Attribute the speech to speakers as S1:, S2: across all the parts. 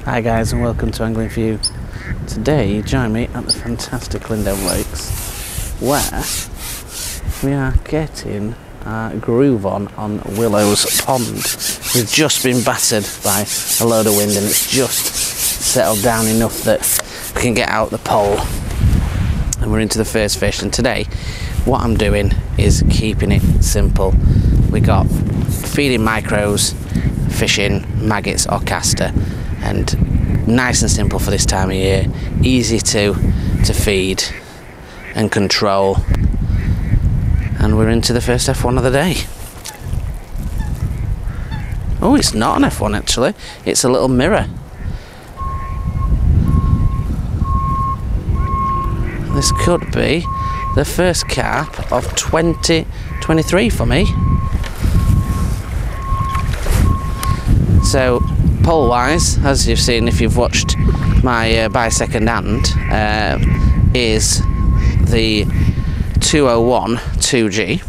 S1: Hi guys, and welcome to Angling For You. Today you join me at the fantastic Lindholme Lakes, where we are getting our groove on Willows Pond. We've just been battered by a load of wind and it's just settled down enough that we can get out the pole. And we're into the first fish, and today what I'm doing is keeping it simple. We got feeding micros, fishing, maggots or caster, and nice and simple for this time of year, easy to feed and control. And we're into the first F1 of the day. Oh, it's not an F1 actually, it's a little mirror. This could be the first carp of 2023 for me. So pole wise, as you've seen if you've watched my by second hand, is the 201 2G,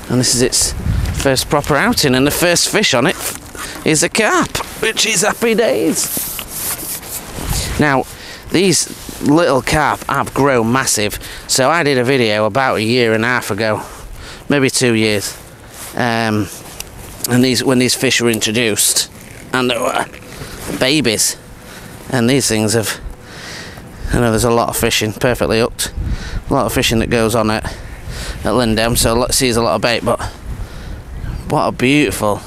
S1: and this is its first proper outing, and the first fish on it is a carp, which is happy days. Now these little carp have grown massive, so I did a video about 1.5 years ago, maybe 2 years, and when these fish were introduced, and they were babies, and these things have, I know there's a lot of fishing, perfectly hooked, a lot of fishing that goes on at Lindholme, so let's see, there's a lot of bait, but what a beautiful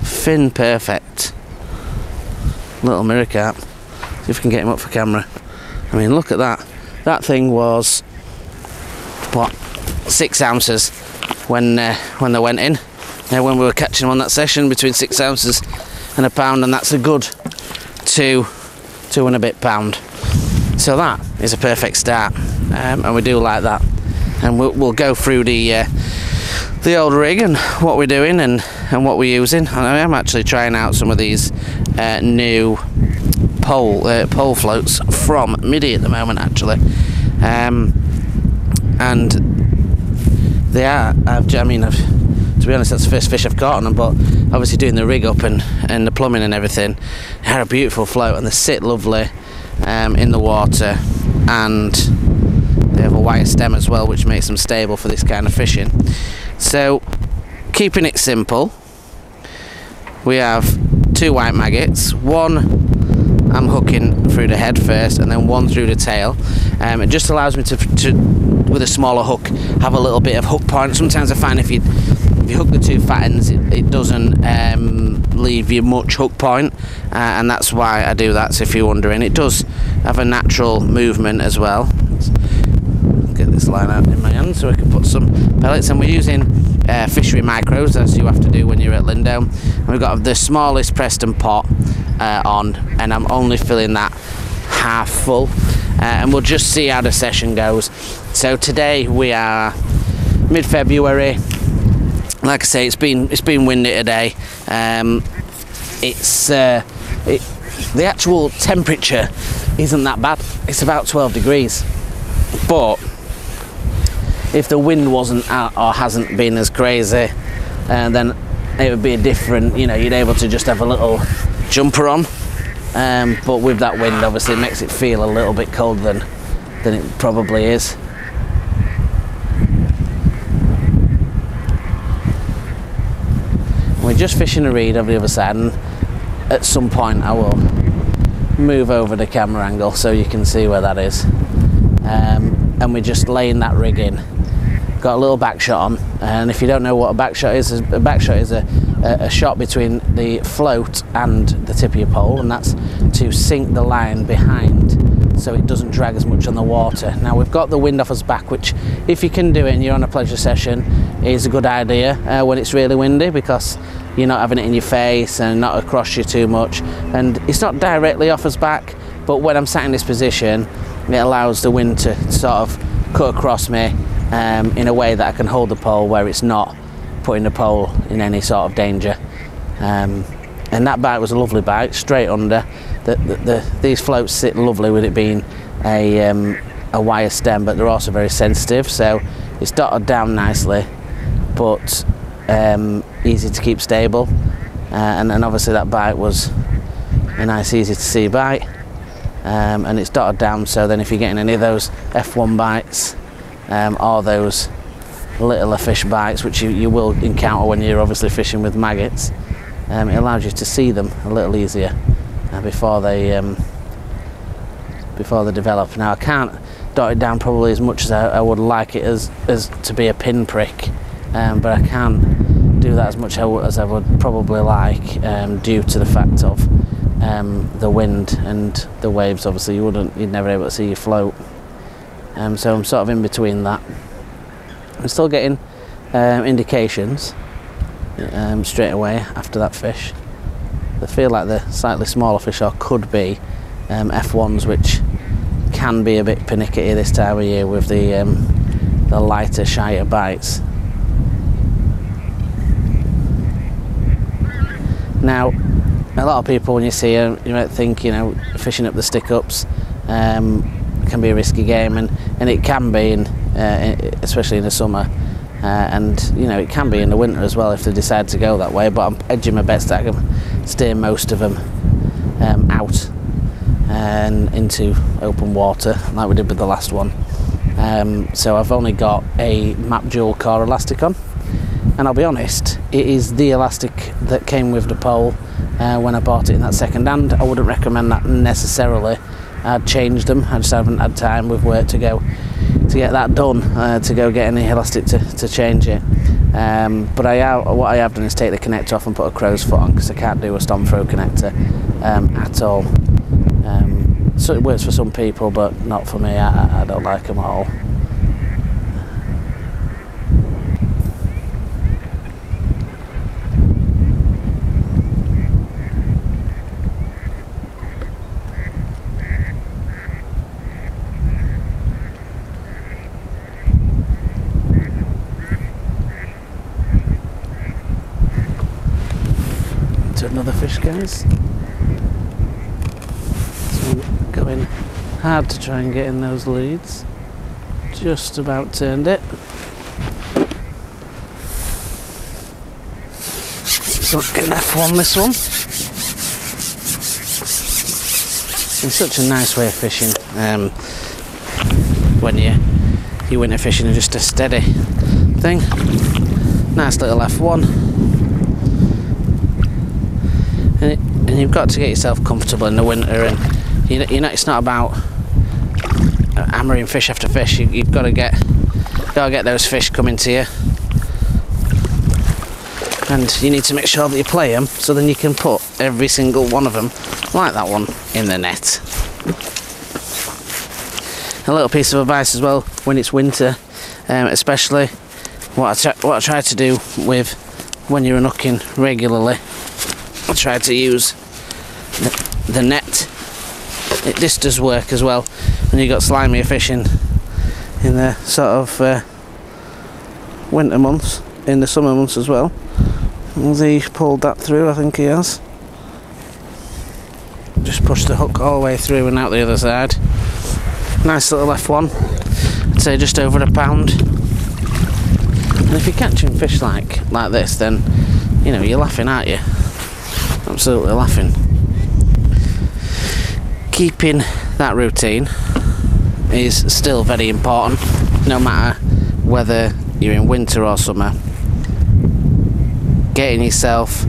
S1: fin perfect little mirror carp. See if we can get him up for camera. I mean, look at that. That thing was what, 6 ounces when they went in. When we were catching them on that session, between 6 ounces and a pound, and that's a good 2 and a bit pound. So that is a perfect start, and we do like that. And we'll go through the old rig and what we're doing and what we're using. And I am actually trying out some of these new pole floats from Midi at the moment actually, and they are, to be honest, that's the first fish I've caught on them, but obviously doing the rig up and the plumbing and everything, they're a beautiful float and they sit lovely in the water, and they have a wire stem as well, which makes them stable for this kind of fishing. So keeping it simple, we have 2 white maggots, one I'm hooking through the head first and then one through the tail. It just allows me to with a smaller hook, have a little bit of hook point. Sometimes I find if you hook the 2 fat ends, it doesn't leave you much hook point, and that's why I do that. So if you're wondering, it does have a natural movement as well. Let's get this line out in my hand so I can put some pellets, and we're using fishery micros, as you have to do when you're at Lindholme. And we've got the smallest Preston pot on, and I'm only filling that half full, and we'll just see how the session goes. So today we are mid-February. Like I say, it's been windy today. The actual temperature isn't that bad. It's about 12 degrees, but if the wind wasn't out or hasn't been as crazy, then it would be a different, you'd able to just have a little jumper on, but with that wind obviously it makes it feel a little bit colder than it probably is. We're just fishing a reed over the other side, and at some point I will move over the camera angle so you can see where that is, and we're just laying that rig in. Got a little back shot on, and if you don't know what a back shot is a shot between the float and the tip of your pole, and that's to sink the line behind so it doesn't drag as much on the water. Now we've got the wind off us back, which if you can do it and you're on a pleasure session is a good idea when it's really windy, because you're not having it in your face and not across you too much, and it's not directly off us back, but when I'm sat in this position it allows the wind to sort of cut across me in a way that I can hold the pole where it's not putting the pole in any sort of danger. And that bite was a lovely bite, straight under. These floats sit lovely with it being a wire stem, but they're also very sensitive, so it's dotted down nicely, but easy to keep stable. and obviously that bite was a nice easy to see bite, and it's dotted down, so then if you're getting any of those F1 bites or those littler fish bites, which you will encounter when you're obviously fishing with maggots, it allows you to see them a little easier before they develop. Now I can't dot it down probably as much as I would like it as to be a pinprick, but I can do that as much as I would probably like, due to the fact of the wind and the waves. Obviously you'd never be able to see your float, so I'm sort of in between that. I'm still getting indications straight away after that fish. I feel like the slightly smaller fish could be F1s, which can be a bit pernickety this time of year with the lighter, shyer bites. Now, a lot of people, when you see them, you might think, fishing up the stick-ups can be a risky game, and it can be, especially in the summer, and it can be in the winter as well if they decide to go that way. But I'm edging my bets that I can steer most of them out and into open water, like we did with the last one. So I've only got a Map Dual Core elastic on, and I'll be honest, it is the elastic that came with the pole when I bought it in that second hand. I wouldn't recommend that necessarily. I'd changed them, I just haven't had time with work to get that done, to go get any elastic to change it. But what I have done is take the connector off and put a crow's foot on, because I can't do a storm throw connector at all. So it works for some people, but not for me. I don't like them at all. Another fish, guys. So I'm going hard to try and get in those leads. Just about turned it. So an F1 this one. It's such a nice way of fishing when you winter fishing is just a steady thing. Nice little F1. And you've got to get yourself comfortable in the winter, and it's not about hammering fish after fish. You've got to get those fish coming to you, and you need to make sure that you play them so then you can put every single one of them, like that one, in the net. A little piece of advice as well when it's winter, especially what I try to do with when you're hooking regularly. I try to use the net. This does work as well when you've got slimier fishing in the sort of winter months, in the summer months as well. Has he pulled that through? I think he has. Just push the hook all the way through and out the other side. Nice little F1. I'd say just over £1. And if you're catching fish like this, then you're laughing, aren't you? Absolutely laughing. Keeping that routine is still very important, no matter whether you're in winter or summer. Getting yourself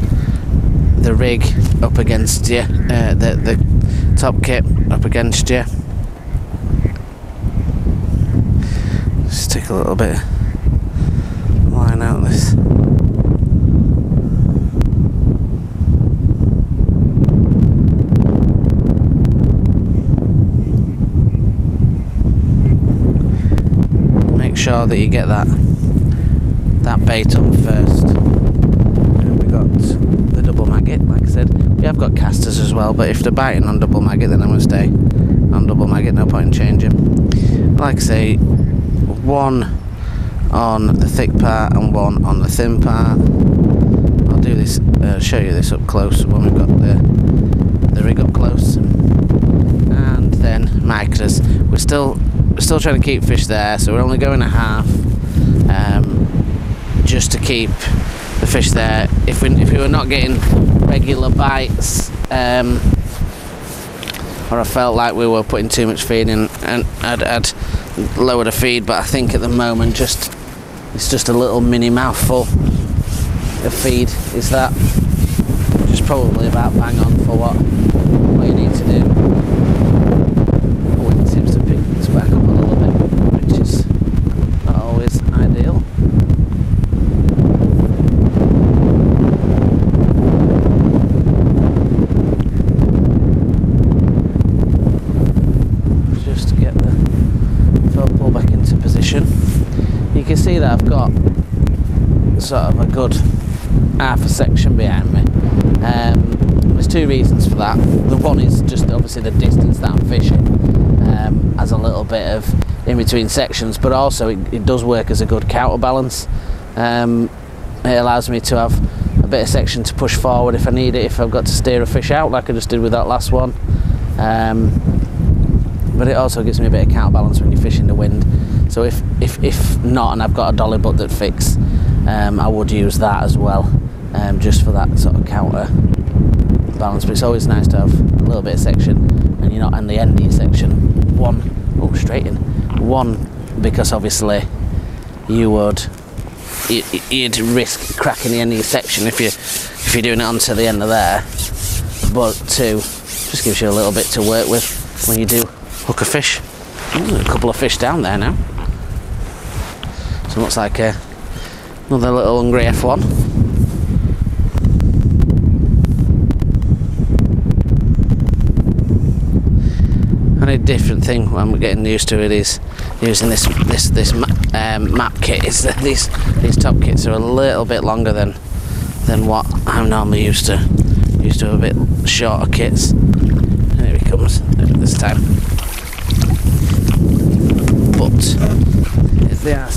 S1: the rig up against you, the top kit up against you. Just take a little bit of line out of this. Sure that you get that bait on first. And we've got the double maggot, like I said. We have got casters as well, but if they're biting on double maggot, then I'm going to stay on double maggot, no point in changing. Like I say, one on the thick part and one on the thin part. I'll do this, show you this up close when we've got the rig up close. And then micros. We're still trying to keep fish there, so we're only going a half, just to keep the fish there. If we were not getting regular bites, or I felt like we were putting too much feed in, and I'd lower the feed. But I think at the moment it's just a little mini mouthful of feed. Is that just probably about bang on for what you need to do. The wind seems to pick this back up a little bit, which is not always ideal. Just to get the pull back into position. You can see that I've got sort of a good half a section behind me. There's two reasons for that. The one is just obviously the distance that I'm fishing, as a little bit of in between sections, but also it does work as a good counterbalance. It allows me to have a bit of section to push forward if I need it, if I've got to steer a fish out like I just did with that last one. But it also gives me a bit of counterbalance when you're fishing the wind. So if not, and I've got a dolly butt that fits, I would use that as well, just for that sort of counter balance. But it's always nice to have a little bit of section, and you're not on the end of your section. Straight in. One, because obviously you'd risk cracking the end of your section if you're doing it onto the end of there. But two, just gives you a little bit to work with when you do hook a fish. A couple of fish down there now. So it looks like another little hungry F1. And a different thing I'm getting used to it is using this map kit. Is that these top kits are a little bit longer than what I'm normally used to. Used to a bit shorter kits. And here he comes this time. But they are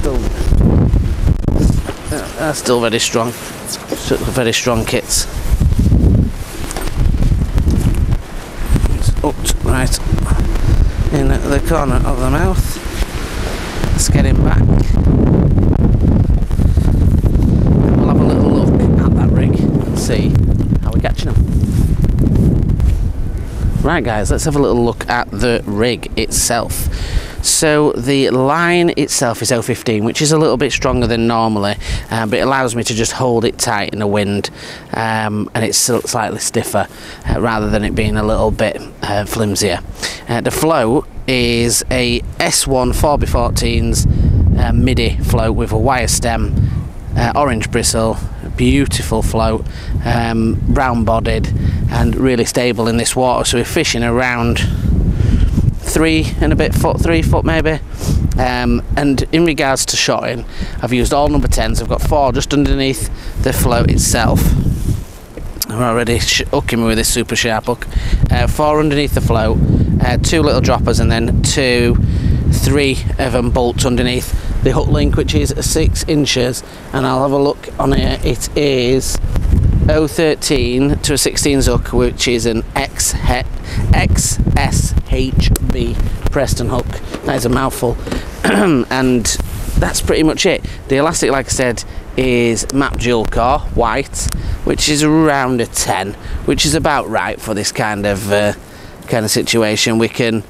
S1: still very strong. Very strong kits. It's hooked right in the corner of the mouth. Let's get him back. And we'll have a little look at that rig and see how we're catching them. Right guys, let's have a little look at the rig itself. So the line itself is 015, which is a little bit stronger than normally, but it allows me to just hold it tight in the wind, and it's slightly stiffer rather than it being a little bit flimsier. The float is a S1 4x14's midi float with a wire stem, orange bristle, beautiful float, brown bodied and really stable in this water. So we're fishing around 3 foot maybe. And in regards to shotting, I've used all number 10s. I've got 4 just underneath the float itself. I'm already hooking me with this super sharp hook. 4 underneath the float, 2 little droppers, and then 3 of them bolts underneath the hook link, which is 6 inches. And I'll have a look on it. It is 013 to a 16 hook, which is an XSHB Preston hook. That is a mouthful. And that's pretty much it. The elastic, like I said, is map dual core white, which is around a 10, which is about right for this kind of situation. We can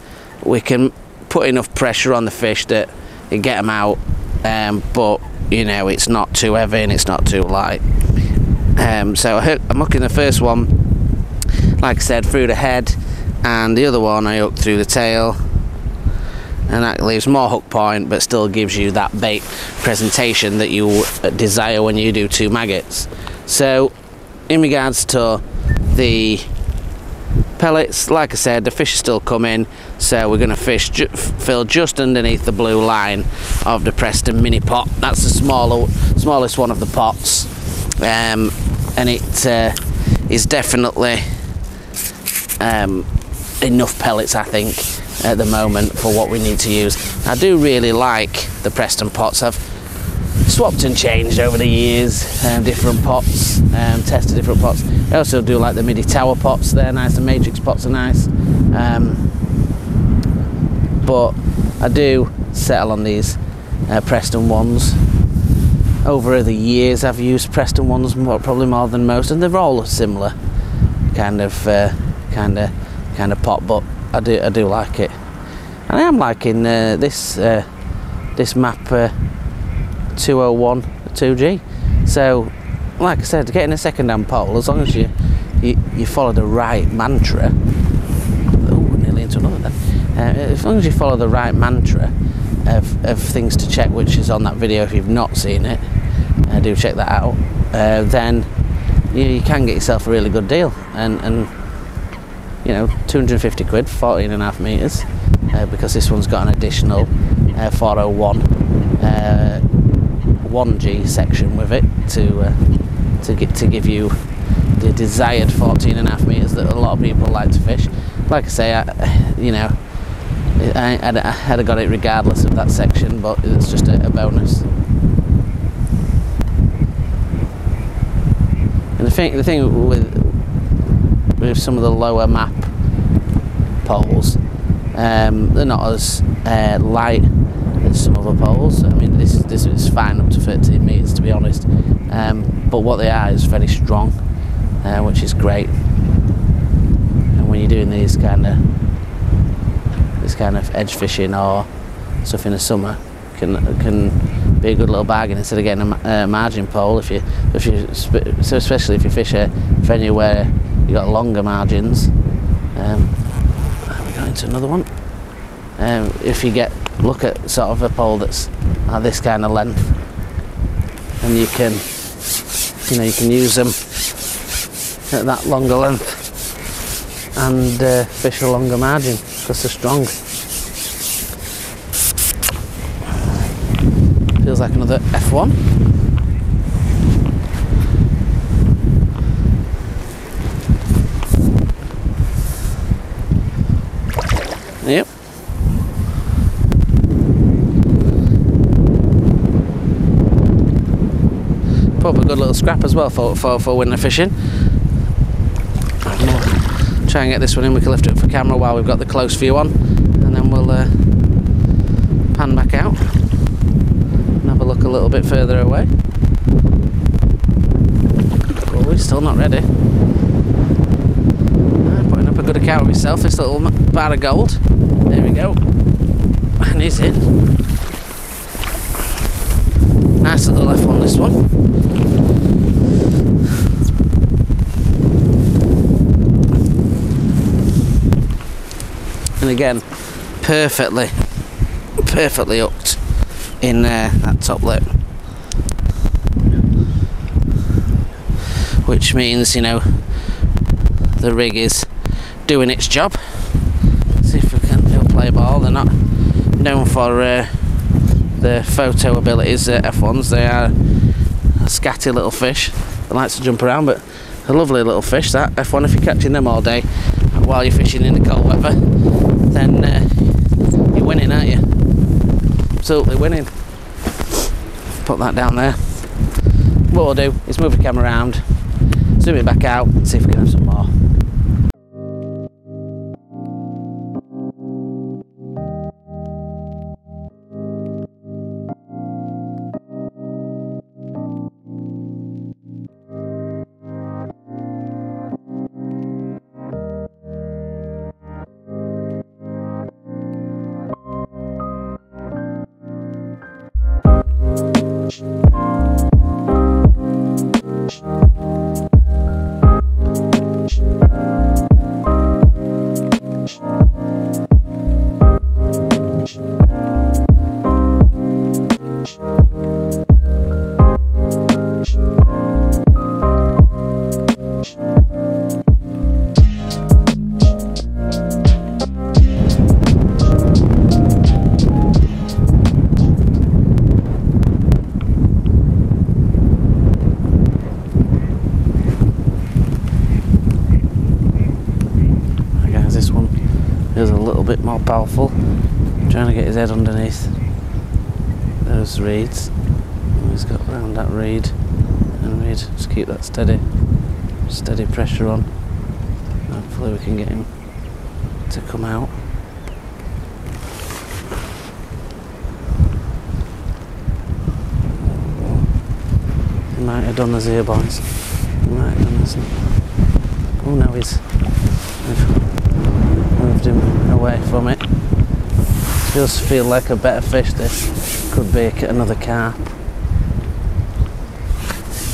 S1: put enough pressure on the fish that it get them out, but you know, it's not too heavy and it's not too light. So I'm hooking the first one, like I said, through the head, and the other one I hook through the tail, and that leaves more hook point but still gives you that bait presentation that you desire when you do 2 maggots. So in regards to the pellets, like I said, the fish are still coming, so we're going to fill just underneath the blue line of the Preston mini pot. That's the smallest one of the pots, and it is definitely enough pellets, I think, at the moment for what we need to use. I do really like the Preston pots. I've swapped and changed over the years, different pots, tested different pots. I also do like the midi tower pots. They're nice. The matrix pots are nice, but I do settle on these Preston ones. over the years I've used Preston ones probably more than most, and they're all similar kind of pop, but I do like it, and I am liking this map 201 2G. So like I said, getting a second-hand pole, as long as you follow the right mantra. Oh, we're nearly into another then. As long as you follow the right mantra of things to check, which is on that video if you've not seen it, do check that out, then you can get yourself a really good deal, and you know, 250 quid, 14.5 metres, because this one's got an additional 401 1G section with it to give you the desired 14.5 metres that a lot of people like to fish. Like I say, I'd have got it regardless of that section, but it's just a bonus. And the thing with some of the lower map poles, they're not as light as some other poles. I mean, this is fine up to 13 metres, to be honest, but what they are is very strong, which is great. And when you're doing this kind of edge fishing or stuff in the summer, can be a good little bargain instead of getting a margin pole. So especially if you fish a venue where you got longer margins. We're going to another one. If you look at sort of a pole that's at this kind of length, and you can use them at that longer length and fish a longer margin because they're strong. Feels like another F1. Yep. Put up a good little scrap as well for winter fishing. Try and get this one in. We can lift it up for camera while we've got the close view on, and then we'll pan back out and have a look a little bit further away. Oh, he's still not ready. Putting up a good account of himself, this little bar of gold. There we go. And he's in. Nice little left on this one. And again, perfectly hooked in that top lip, which means, you know, the rig is doing its job. See if we can play a ball. They're not known for their photo abilities, F1s. They are a scatty little fish that likes to jump around, but a lovely little fish, that F1. If you're catching them all day while you're fishing in the cold weather, then you're winning, aren't you? Absolutely winning. Put that down there. What we'll do is move the camera around, zoom it back out, and see if we can have some more. More powerful. Trying to get his head underneath those reeds. He's got around that reed and reed. Just keep that steady pressure on. Hopefully we can get him to come out. might have done us here, boys. He might have done us. Oh no, we've moved him away from it. It does feel like a better fish. This could be another carp.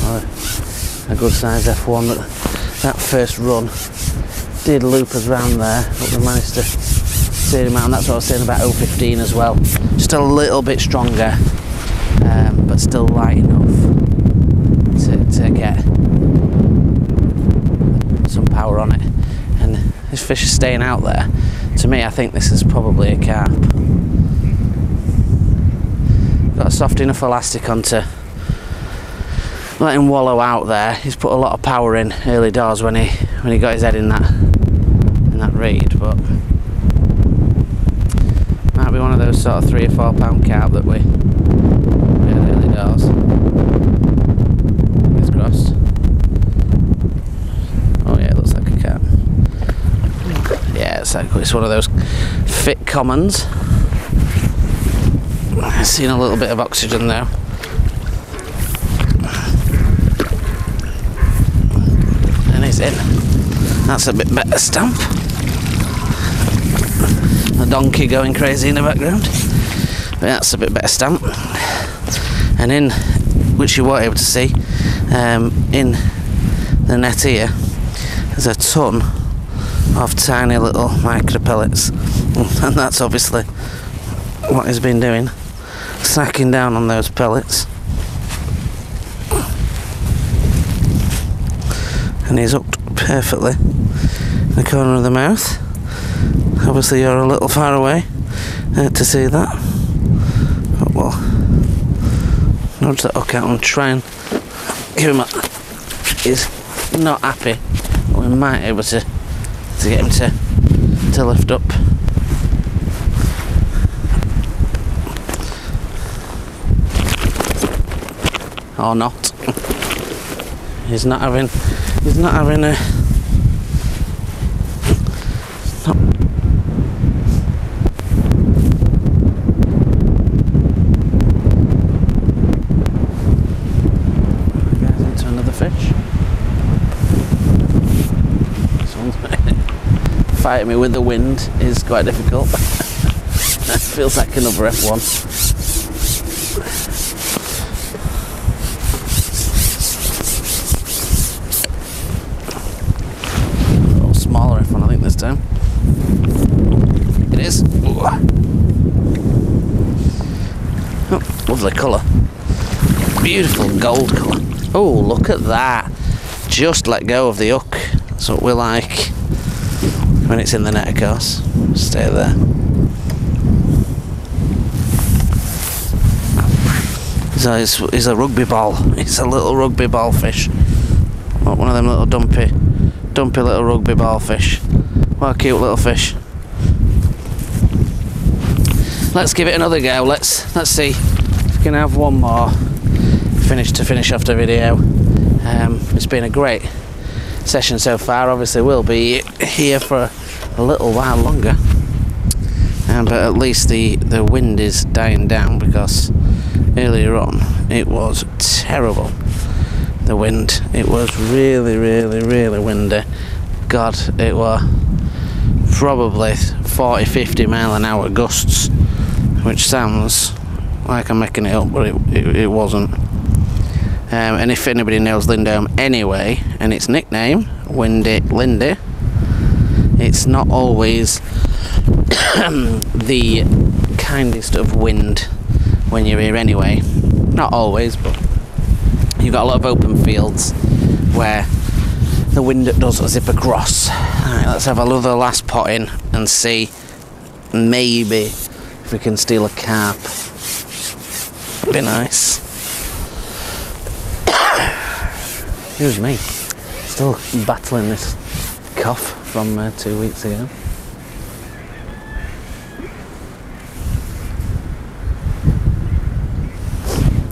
S1: Or a good size F1. That first run did loop us round there, but we managed to steer him out, and that's what I was saying about 015 as well. Just a little bit stronger, but still light enough to get some power on it. And this fish is staying out there. To me, I think this is probably a carp. Got a soft enough elastic on to let him wallow out there. He's put a lot of power in early doors when he got his head in that reed, but might be one of those sort of 3 or 4 pound carp that we had early doors. Fingers crossed. Oh yeah, it looks like a carp. Yeah, it's one of those fit commons. I've seen a little bit of oxygen though. And he's in. That's a bit better stamp. The donkey going crazy in the background. But that's a bit better stamp. And in, which you weren't able to see, in the net here, there's a ton of tiny little micro pellets. And that's obviously what he's been doing. Snacking down on those pellets. And he's hooked perfectly in the corner of the mouth. Obviously you're a little far away to see that, but we'll nudge that hook out and try and give him a... He's not happy, but we might be able to get him to lift up. Or not. He's not having a... Guys, into another fish. Fighting me with the wind is quite difficult. That feels like another F1. Smaller F1, I think, this time. It is. Oh, lovely colour. Beautiful gold colour. Oh, look at that. Just let go of the hook. That's what we like. When it's in the net, of course. Stay there. He's a rugby ball. He's a little rugby ball fish. Not one of them little dumpy little rugby ball fish. What a cute little fish. Let's give it another go. Let's see if we can have one more to finish off the video. It's been a great session so far. Obviously we'll be here for a little while longer, but at least the wind is dying down, because earlier on it was terrible. The wind, it was really windy. God, it was probably 40-50 mile an hour gusts, which sounds like I'm making it up, but it wasn't. And if anybody knows Lindholme anyway, and its nickname, Windy Lindy, it's not always the kindest of wind when you're here anyway. Not always, but you've got a lot of open fields where the wind does zip across. Alright, let's have another last pot in and see maybe if we can steal a carp. Be nice. Excuse me. Still battling this cough from 2 weeks ago.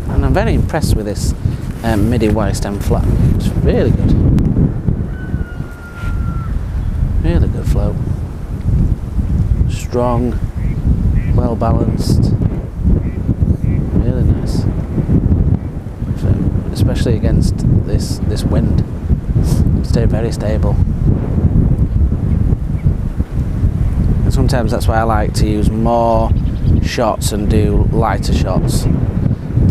S1: And I'm very impressed with this midi wire stem flat. It's really good. Really good flow. Strong, well balanced. Really nice. So it's especially against this wind. Stay very stable. And sometimes that's why I like to use more shots and do lighter shots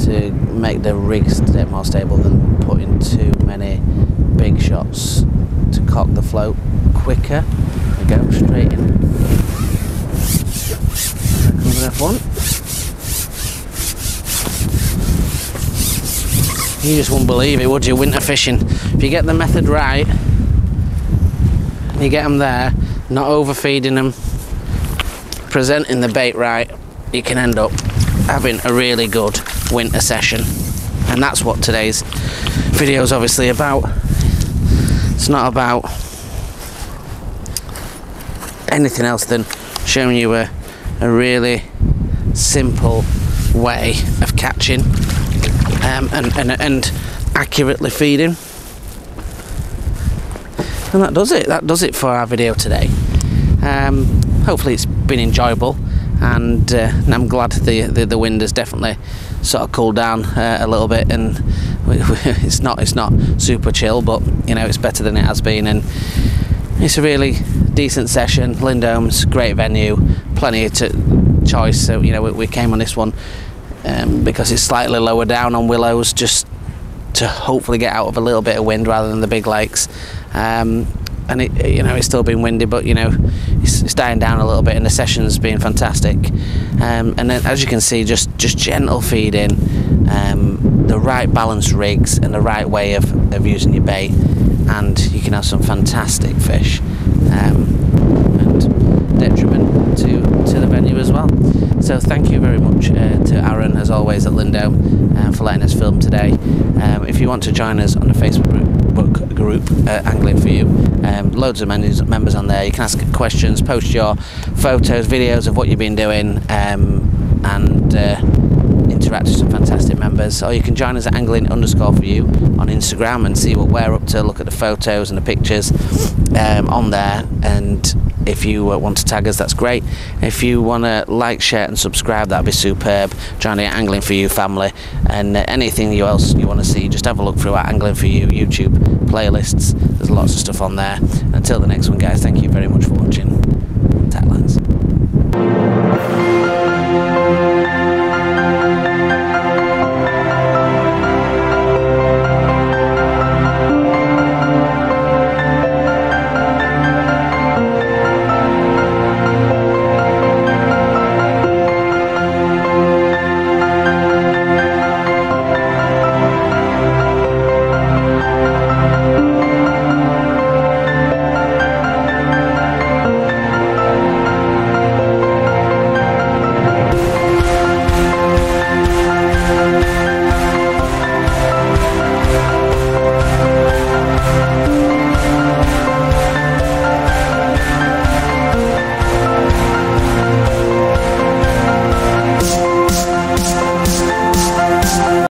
S1: to make the rig stay more stable than putting too many big shots to cock the float quicker. There we go, straight in. There comes an F1. You just wouldn't believe it, would you, winter fishing? If you get the method right, you get them there, not overfeeding them, presenting the bait right, you can end up having a really good winter session. And that's what today's video is obviously about. It's not about anything else than showing you a really simple way of catching and accurately feeding. And that does it for our video today. Hopefully it's been enjoyable, and I'm glad the wind has definitely sort of cooled down a little bit, and it's not super chill, but you know, it's better than it has been, and it's a really decent session. Lindholme's great venue, plenty of choice, so you know, we came on this one because it's slightly lower down on Willows, just to hopefully get out of a little bit of wind rather than the big lakes. And it, you know, it's still been windy, but you know, it's dying down a little bit, and the session's been fantastic. And then, as you can see, just gentle feeding, the right balanced rigs, and the right way of using your bait, and you can have some fantastic fish, and detriment to the venue as well. So thank you very much to Aaron, as always, at Lindholme, for letting us film today. If you want to join us on the Facebook group, Angling For You, loads of members on there. You can ask questions, post your photos, videos of what you've been doing, and interact with some fantastic members. Or you can join us at angling_for_you on Instagram and see what we're up to, look at the photos and the pictures on there. And if you want to tag us, that's great. If you want to like, share and subscribe, that'd be superb. Join the Angling For You family, and anything else you want to see, just have a look through our Angling For You YouTube playlists. There's lots of stuff on there. Until the next one, guys, thank you very much for watching.